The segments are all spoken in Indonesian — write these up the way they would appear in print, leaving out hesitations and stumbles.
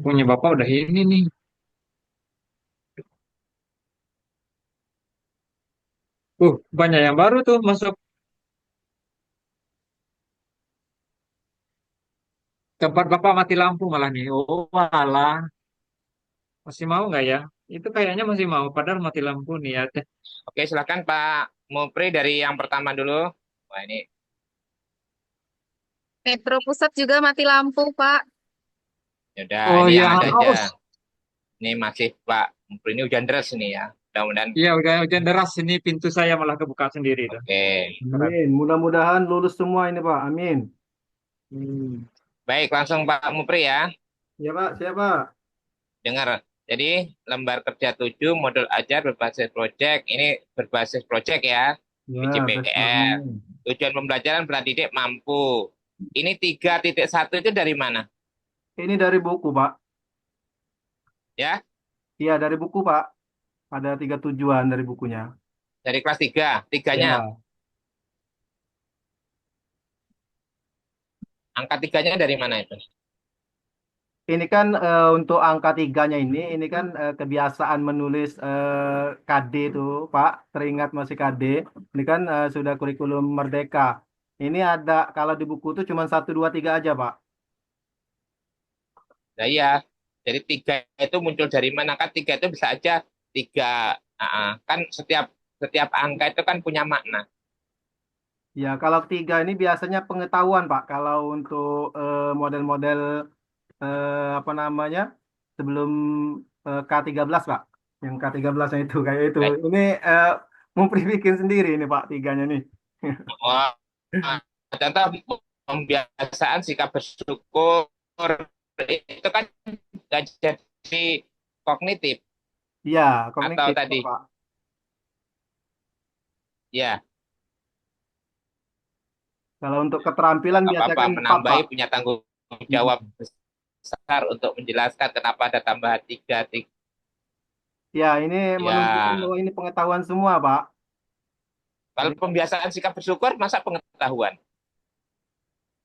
Punya bapak udah ini nih. Banyak yang baru tuh masuk. Tempat bapak mati lampu malah nih. Oh, malah. Masih mau nggak ya? Itu kayaknya masih mau, padahal mati lampu nih ya. Oke, silakan Pak Mupri dari yang pertama dulu. Wah, ini Metro Pusat juga mati lampu, Pak. yaudah, Oh ini yang ya, ada aja. harus. Ini masih Pak Mupri ini hujan deras ini ya. Mudah-mudahan. Iya, udah hujan deras ini pintu saya malah kebuka sendiri tuh. Oke. Berat. Amin. Mudah-mudahan lulus semua ini Pak. Amin. Hmm. Baik, langsung Pak Mupri ya. Ya Pak, siapa? Dengar. Jadi, lembar kerja 7 modul ajar berbasis project. Ini berbasis project ya. Ya, PJPR. teksturnya. Tujuan pembelajaran didik mampu. Ini 3.1 itu dari mana? Ini dari buku Pak. Ya, Iya, dari buku Pak. Ada 3 tujuan dari bukunya. dari kelas 3. Tiganya, Ya. angka tiganya dari mana itu? Ini kan untuk angka tiganya ini kan kebiasaan menulis KD itu Pak. Teringat masih KD. Ini kan sudah kurikulum Merdeka. Ini ada kalau di buku itu cuma 1, 2, 3 aja Pak. Nah iya, jadi 3 itu muncul dari mana? Kan 3 itu bisa aja 3. Kan setiap setiap angka itu kan punya makna. Ya, kalau tiga ini biasanya pengetahuan, Pak. Kalau untuk model-model apa namanya sebelum K13, Pak. Yang K13 itu kayak itu. Baik. Ini Mumpri bikin sendiri ini, Pak, tiganya nih. Oh, contoh pembiasaan sikap bersyukur itu kan nggak jadi kognitif Iya, atau kognitif, tadi Pak. ya Kalau untuk keterampilan biasanya apa-apa kan 4, Pak. menambahi punya tanggung jawab Mm. besar untuk menjelaskan kenapa ada tambahan 3. Ya, ini menunjukkan Ya, bahwa ini pengetahuan semua, Pak. kalau Jadi, pembiasaan sikap bersyukur masa pengetahuan.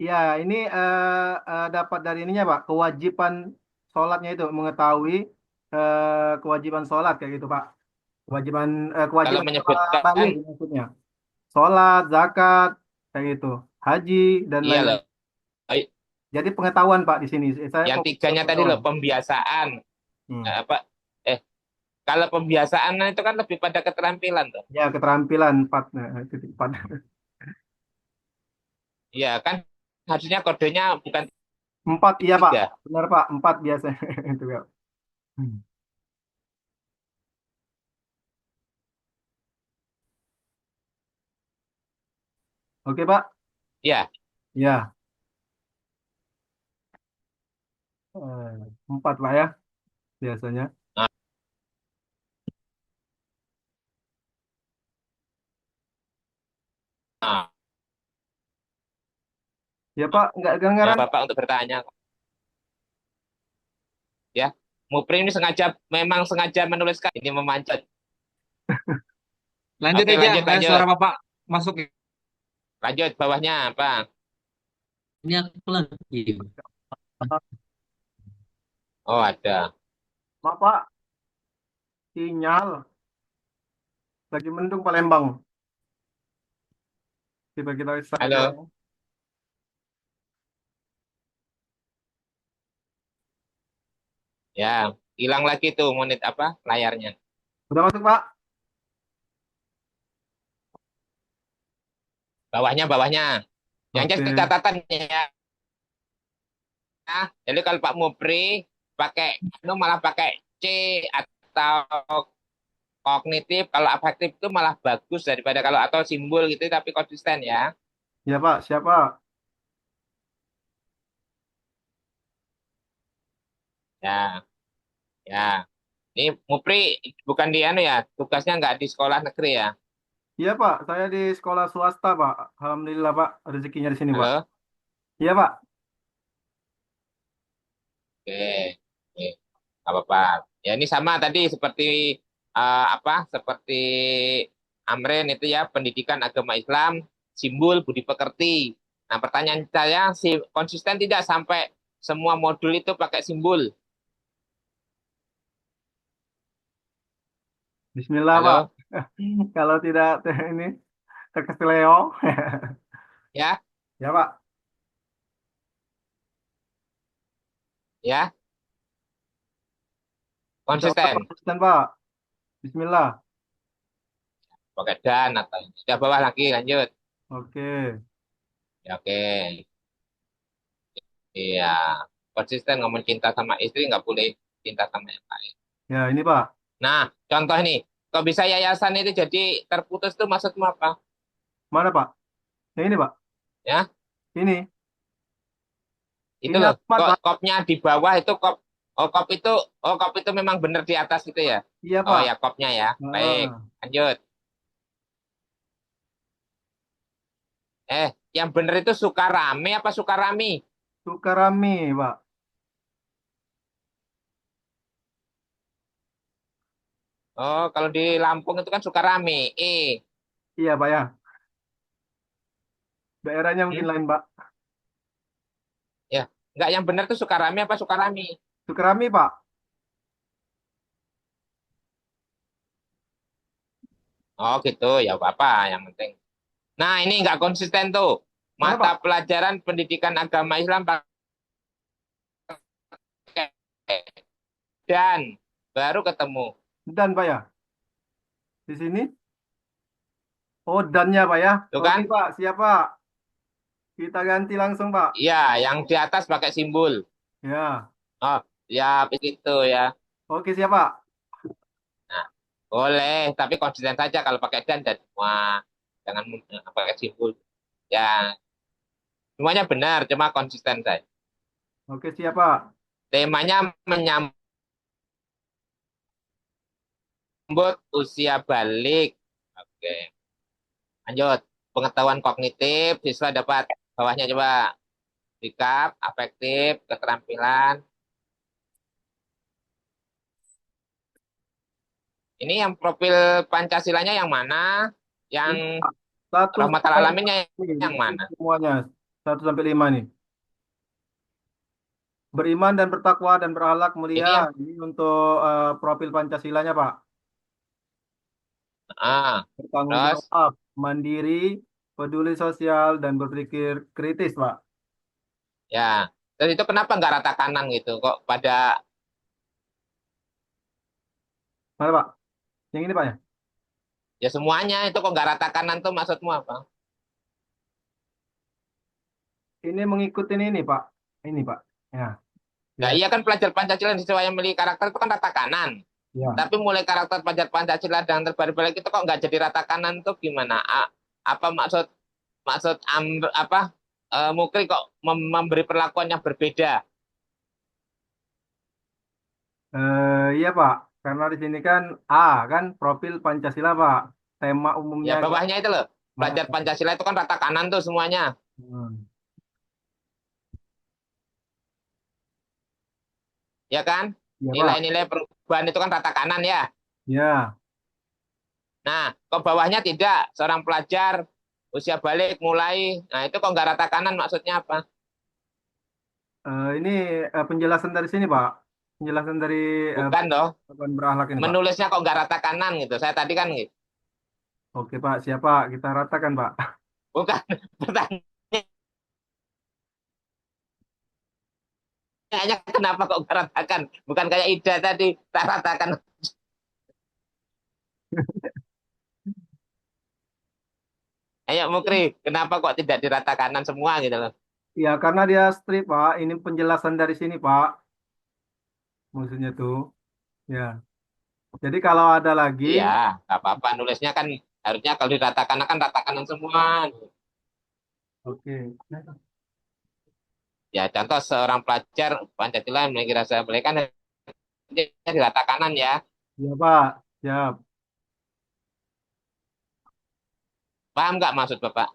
ya, ini dapat dari ininya, Pak. Kewajiban sholatnya itu mengetahui kewajiban sholat kayak gitu, Pak. Kalau Kewajiban balik menyebutkan maksudnya. Sholat, zakat, kayak gitu. Haji dan iya lain-lain. loh. Jadi pengetahuan Pak di sini. Saya Yang fokus ke tiganya tadi pengetahuan. loh pembiasaan. Hmm. Apa eh kalau pembiasaan itu kan lebih pada keterampilan tuh. Ya keterampilan 4. Nah, titik 4. Iya kan harusnya kodenya bukan 4 iya Pak. 3. Benar Pak. 4 biasanya. Itu ya. Hmm. Oke Pak. Ya. Ya. 4 Pak ya biasanya. Nah, Ya Pak. Nggak ya kedengaran. Bapak untuk bertanya ya. Mupri ini memang sengaja menuliskan ini memanjat. Lanjut Oke, aja, lanjut suara lanjut. bapak masuk. Lanjut bawahnya apa? Ini aku lagi. Oh, ada. Maaf Pak. Sinyal. Lagi mendung Palembang. Kita kita saja. Halo. Ya, hilang lagi tuh menit apa layarnya. Udah masuk Pak? Bawahnya. Yang jelas Oke. catatan ya. Jadi kalau Pak Mupri pakai malah pakai C atau kognitif, kalau afektif itu malah bagus daripada kalau atau simbol gitu tapi konsisten ya. Ya Pak. Siapa? Ya, ya. Ini Mupri bukan di anu ya, tugasnya nggak di sekolah negeri ya. Iya Pak, saya di sekolah swasta Pak. Alhamdulillah Pak, rezekinya di sini Pak. Halo. Iya Pak. Oke, oke. Nggak apa-apa. Ya ini sama tadi seperti apa? Seperti Amren itu ya, pendidikan agama Islam, simbol budi pekerti. Nah, pertanyaan saya si konsisten tidak sampai semua modul itu pakai simbol. Bismillah, Pak. Halo, Kalau tidak ini terkeseleo. ya, Ya, Pak. ya, Insya Allah konsisten. konsisten, Pak. Bismillah. Pakai dan atau sudah bawah lagi lanjut. Oke. Ya, oke. Iya, konsisten ngomong cinta sama istri nggak boleh cinta sama yang lain. Ya, ini, Pak. Nah, contoh nih, kok bisa yayasan itu jadi terputus tuh maksudmu apa? Mana, Pak? Yang ini, Pak. Ya, Ini. itu Ini loh, alamat, kok Pak. kopnya di bawah itu kop, oh kop itu memang benar di atas itu ya? Iya, Oh Pak. ya kopnya ya, baik, Nah, lanjut. Yang benar itu Sukarame apa Sukarami? Sukarami, Pak. Oh, kalau di Lampung itu kan Sukarame. Iya, Pak ya. Daerahnya Hmm? mungkin lain, Pak. Ya, enggak yang benar tuh Sukarame apa Sukarami? Sukarami, Pak. Oh gitu, ya apa yang penting. Nah, ini enggak konsisten tuh. Mana, Mata Pak? pelajaran pendidikan agama Islam pakai dan baru ketemu. Dan, Pak ya. Di sini. Oh, dannya, Pak ya. Tuh Oke, kan? Pak. Siap, Pak. Kita ganti langsung, Pak. Iya, yang di atas pakai simbol. Ya. Oh, ya begitu ya. Oke, siap, Pak. Nah, boleh, tapi konsisten saja kalau pakai dan semua. Jangan pakai simbol. Ya, semuanya benar, cuma konsisten saja. Oke, siap, Pak. Temanya menyambut usia balik. Oke, lanjut. Pengetahuan kognitif, siswa dapat bawahnya coba. Sikap, afektif, keterampilan. Ini yang profil Pancasilanya yang mana? Ini, Yang Pak. Satu rahmatan sampai lima alaminnya nih, yang mana? semuanya. 1 sampai 5 nih. Beriman dan bertakwa dan berakhlak Ini mulia. yang Ini untuk profil Pancasilanya, Pak. ah, Bertanggung terus jawab, mandiri, peduli sosial, dan berpikir kritis, Pak. ya. Terus itu kenapa nggak rata kanan gitu? Kok pada Mana, Pak? Yang ini, Pak ya? ya semuanya itu kok nggak rata kanan tuh maksudmu apa? Ini mengikuti ini, Pak. Ini, Pak. Ya, Nah, ya, iya kan pelajar Pancasila yang siswa yang memiliki karakter itu kan rata kanan. ya. Tapi mulai karakter pelajar Pancasila dan terbalik-balik itu kok nggak jadi rata kanan tuh gimana? Apa maksud maksud apa Mukri kok memberi perlakuan yang berbeda? Iya, Pak. Karena di sini kan A, kan profil Pancasila, Pak. Tema Ya umumnya kan. bawahnya itu loh. Pelajar Nah, Pancasila itu kan rata kanan tuh semuanya. hmm. Ya kan? Iya, Pak. Nilai-nilai perubahan itu kan rata kanan ya. Ya, Nah, ke bawahnya tidak. Seorang pelajar usia balik mulai. Nah, itu kok nggak rata kanan maksudnya apa? ini penjelasan dari sini, Pak. Penjelasan dari Bukan toh. perlakuan berakhlak ini, Pak. Menulisnya kok nggak rata kanan gitu. Saya tadi kan gitu. Oke, Pak. Siap, Pak. Kita ratakan, Pak. Bukan pertanyaannya kenapa kok nggak ratakan? Bukan kayak Ida tadi. Tak ratakan. Ayo Mukri, kenapa kok tidak dirata kanan semua gitu loh. Ya, karena dia strip, Pak. Ini penjelasan dari sini, Pak. Maksudnya tuh. Ya. Jadi kalau ada lagi, Iya, nggak apa-apa. Nulisnya kan harusnya kalau dirata kanan kan rata kanan semua. oke. Ya, contoh seorang pelajar Pancasila yang memiliki rasa balik kan dia dirata kanan ya. Ya, Pak. Siap. Paham nggak maksud Bapak?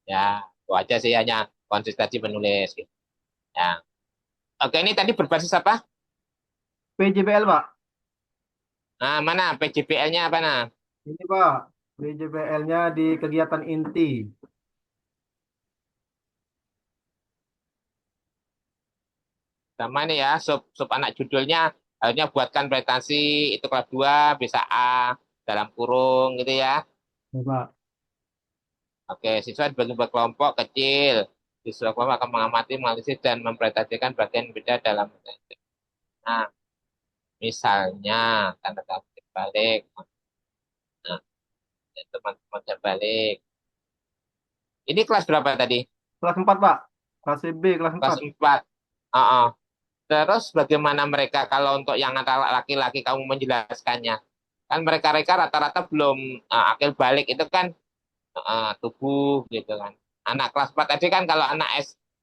Ya, itu aja sih hanya konsistensi menulis gitu. Ya. Oke, ini tadi berbasis apa? PJBL, Pak. Nah, mana PJBL-nya apa nah? Ini, Pak. PJBL-nya di kegiatan inti. Sama ini ya, sub anak judulnya harusnya buatkan prestasi itu kelas 2 bisa A dalam kurung gitu ya. Ya, Pak. Oke, siswa dibagi berkelompok kecil. Siswa kelompok akan mengamati, menganalisis, dan mempresentasikan bagian beda dalam presentasi. Nah, misalnya, tanda tanda balik. Nah, teman-teman balik. Ini kelas berapa tadi? Kelas 4 Pak. Kelas B kelas Kelas 4. 4. Oh, terus bagaimana mereka kalau untuk yang antara laki-laki kamu menjelaskannya? Kan mereka-mereka rata-rata belum akil balik itu kan tubuh gitu kan. Anak kelas 4 SD kan kalau anak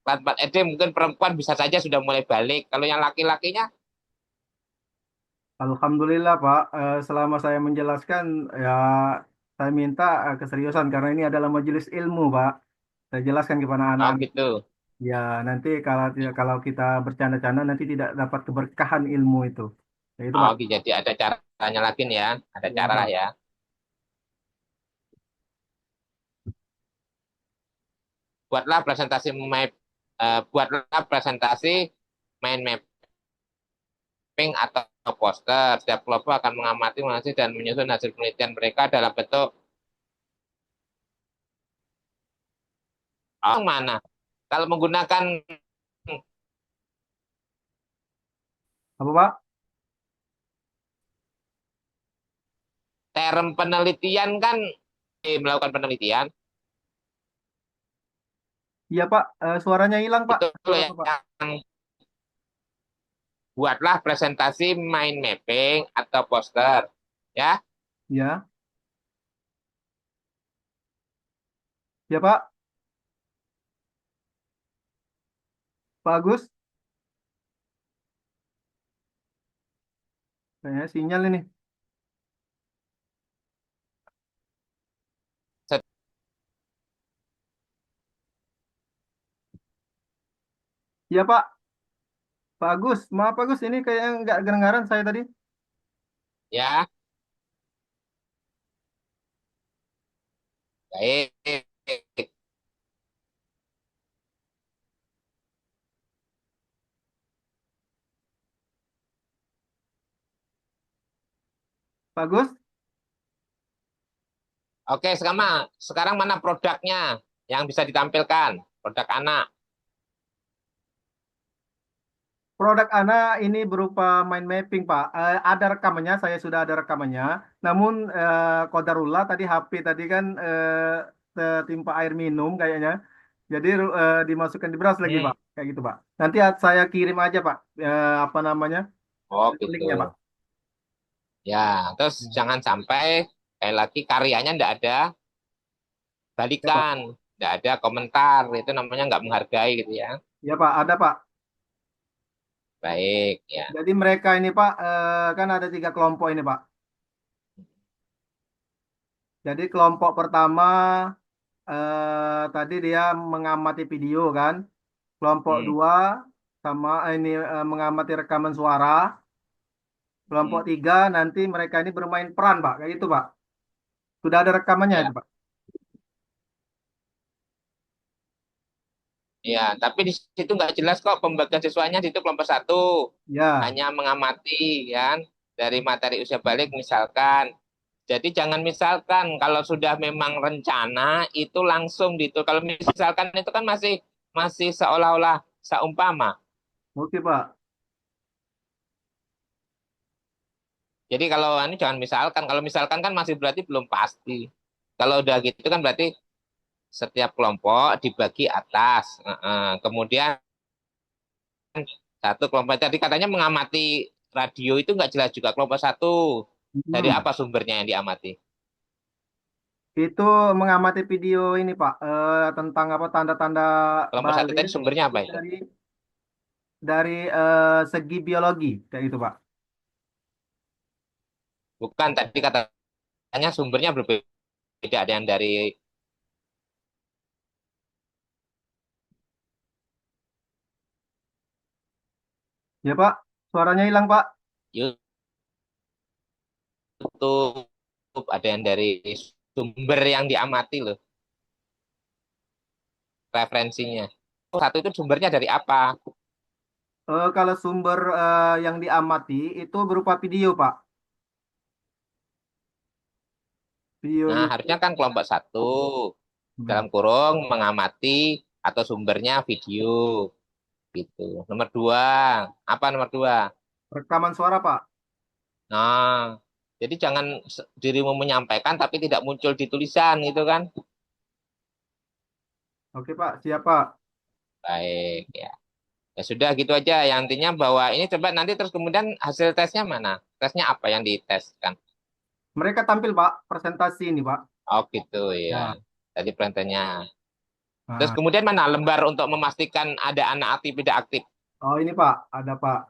kelas 4 SD mungkin perempuan bisa saja sudah mulai balik. Kalau yang laki-lakinya, Alhamdulillah Pak, selama saya menjelaskan ya saya minta keseriusan karena ini adalah majelis ilmu Pak. Saya jelaskan kepada oh anak-anak. gitu. Ya nanti kalau kita bercanda-canda nanti tidak dapat keberkahan ilmu itu. Ya itu Oh Pak. gitu. Jadi ada caranya lagi nih ya. Ada Ya cara lah Pak. ya. Buatlah presentasi mind mapping atau poster. Setiap kelompok akan mengamati, menganalisis, dan menyusun hasil penelitian mereka dalam bentuk mana. Kalau menggunakan Apa Pak? term penelitian kan melakukan penelitian Iya Pak, suaranya hilang Pak. itu Halo, yang Pak. buatlah presentasi mind mapping atau poster ya. Ya, ya Pak. Pak Agus, kayaknya sinyal ini. Iya Pak, Pak Agus. Maaf Pak Agus, ini kayaknya nggak kedengaran saya tadi. Ya, baik. Pak Agus, Oke, sekarang mana produknya yang bisa ditampilkan? Produk anak. produk Ana ini berupa mind mapping Pak. Ada rekamannya, saya sudah ada rekamannya. Namun qadarullah tadi HP tadi kan tertimpa air minum kayaknya. Jadi dimasukkan di beras lagi Hmm. Pak, kayak gitu Pak. Nanti saya kirim aja Pak, apa namanya Oh, gitu. linknya Pak. Ya, terus jangan sampai kayak lagi karyanya ndak ada Ya Pak, balikan, ndak ada komentar, itu namanya nggak menghargai gitu ya. ya Pak, ada Pak. Baik, ya. Jadi mereka ini Pak, kan ada 3 kelompok ini Pak. Jadi kelompok pertama tadi dia mengamati video kan. Kelompok Hmm. dua sama ini mengamati rekaman suara. Kelompok Hmm. tiga nanti mereka ini bermain peran Pak, kayak gitu Pak. Sudah ada rekamannya Ya, itu Pak. ya, tapi di situ nggak jelas kok pembagian siswanya di situ kelompok 1 Ya, hanya mengamati kan dari materi usia balik misalkan. Jadi jangan misalkan kalau sudah memang rencana itu langsung gitu. Kalau misalkan itu kan masih masih seolah-olah seumpama. oke Pak. Jadi kalau ini jangan misalkan, kalau misalkan kan masih berarti belum pasti. Kalau udah gitu kan berarti setiap kelompok dibagi atas. Kemudian satu kelompok tadi katanya mengamati radio itu nggak jelas juga kelompok 1. Dari Hmm. apa sumbernya yang diamati? Itu mengamati video ini Pak, tentang apa tanda-tanda Kelompok 1 balik tadi sumbernya apa itu? dari segi biologi kayak gitu Pak. Bukan tadi katanya sumbernya berbeda. Ada yang dari Ya Pak, suaranya hilang Pak. YouTube, ada yang dari sumber yang diamati loh, referensinya. Satu itu sumbernya dari apa? Kalau sumber yang diamati itu berupa video, Pak. Video Nah, harusnya YouTube. kan kelompok satu Hmm. dalam kurung mengamati atau sumbernya video gitu. Nomor dua, apa nomor dua? Rekaman suara, Pak. Nah, jadi jangan dirimu menyampaikan tapi tidak muncul di tulisan gitu kan? Oke, Pak. Siap, Pak. Baik ya. Ya sudah gitu aja. Yang intinya bahwa ini coba nanti terus kemudian hasil tesnya mana? Tesnya apa yang diteskan? Mereka tampil, Pak. Presentasi ini, Pak. Oh gitu ya. Ya. Tadi perintahnya. Terus Nah. kemudian mana lembar untuk memastikan ada anak aktif tidak aktif? Oh, ini, Pak. Ada, Pak.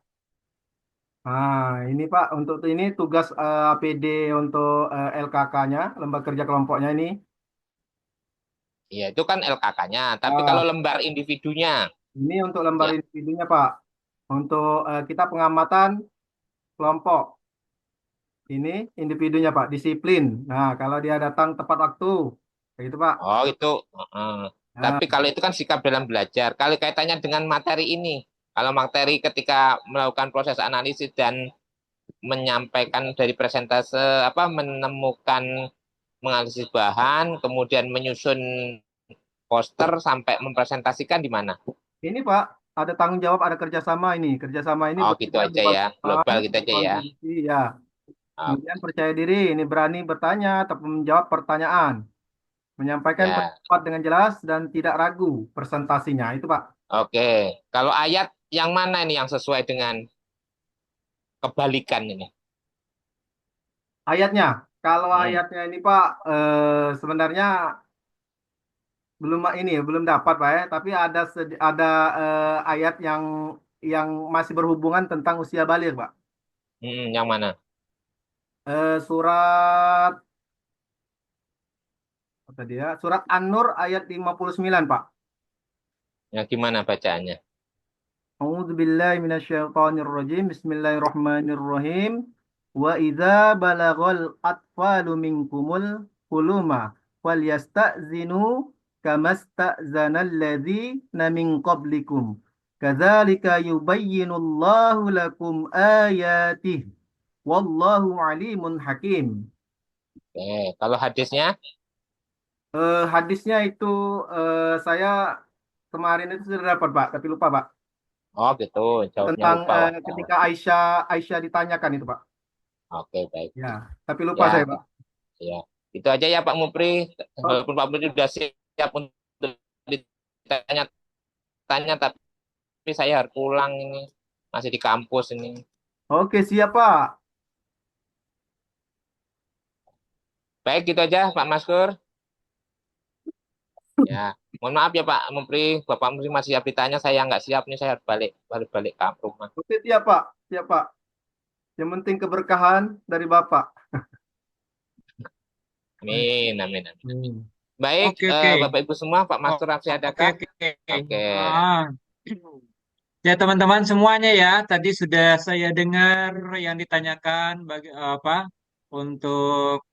Nah, ini Pak, untuk ini tugas APD untuk LKK-nya, lembaga kerja kelompoknya ini. Ya itu kan LKK-nya. Tapi kalau Ah, lembar individunya, ini untuk lembar ya. individunya Pak. Untuk kita pengamatan kelompok. Ini individunya Pak, disiplin. Nah, kalau dia datang tepat waktu, kayak gitu Pak. Oh itu. Nah, Tapi kalau itu kan sikap dalam belajar. Kalau kaitannya dengan materi ini, kalau materi ketika melakukan proses analisis dan menyampaikan dari presentase apa menemukan menganalisis bahan, kemudian menyusun poster sampai mempresentasikan di mana? ini Pak, ada tanggung jawab, ada kerjasama ini. Kerjasama ini Oh gitu bekerja aja berupa ya, global gitu aja ya. berkontribusi, ya. Kemudian Oke, percaya diri, ini berani bertanya atau menjawab pertanyaan. Menyampaikan ya. pendapat dengan jelas dan tidak ragu presentasinya. Itu Pak. Oke. Kalau ayat yang mana ini yang sesuai dengan kebalikan ini? Ayatnya, kalau Hmm. ayatnya ini Pak, sebenarnya belum ini belum dapat Pak ya, tapi ada ayat yang masih berhubungan tentang usia baligh Pak. Yang mana? Surat apa dia? Surat An-Nur ayat 59 Pak. Yang gimana bacaannya? A'udzubillahi minasyaitonirrajim. Bismillahirrahmanirrahim. Wa idza balagal atfalu minkumul huluma falyasta'zinu kamasta'zanal ladzina min qablikum. Kadzalika yubayyinullahu lakum ayatihi wallahu alimun hakim. Oke. Kalau hadisnya? Hadisnya itu saya kemarin itu sudah dapat Pak, tapi lupa Pak. Oh gitu, jawabnya Tentang lupa. Wah. ketika Aisyah ditanyakan itu Pak. Oke, baik. Ya, tapi lupa Ya, saya, Pak. ya. Itu aja ya Pak Mupri. Oh, Walaupun Pak Mupri sudah siap untuk ditanya-tanya, tapi saya harus pulang ini. Masih di kampus ini. oke, siap, Pak. Baik, gitu aja Pak Maskur. Ya, mohon maaf ya Pak Mupri. Bapak Mupri masih siap ditanya, saya nggak siap nih. Saya harus balik ke rumah. Oke, siap, Pak. Siap, Pak. Yang penting keberkahan dari Bapak. Amin, amin, amin. Hmm. Baik, Oke, oke. Bapak Ibu semua, Pak Maskur masih Oke, adakah? oke. Oke. Ah. Ya, teman-teman semuanya ya, tadi sudah saya dengar yang ditanyakan apa untuk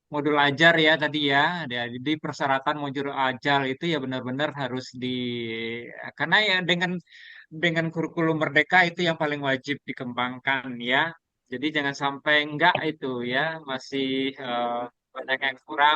modul ajar ya tadi ya. Jadi persyaratan modul ajar itu ya benar-benar harus karena ya dengan kurikulum Merdeka itu yang paling wajib dikembangkan ya. Jadi jangan sampai enggak itu ya, masih banyak yang kurang.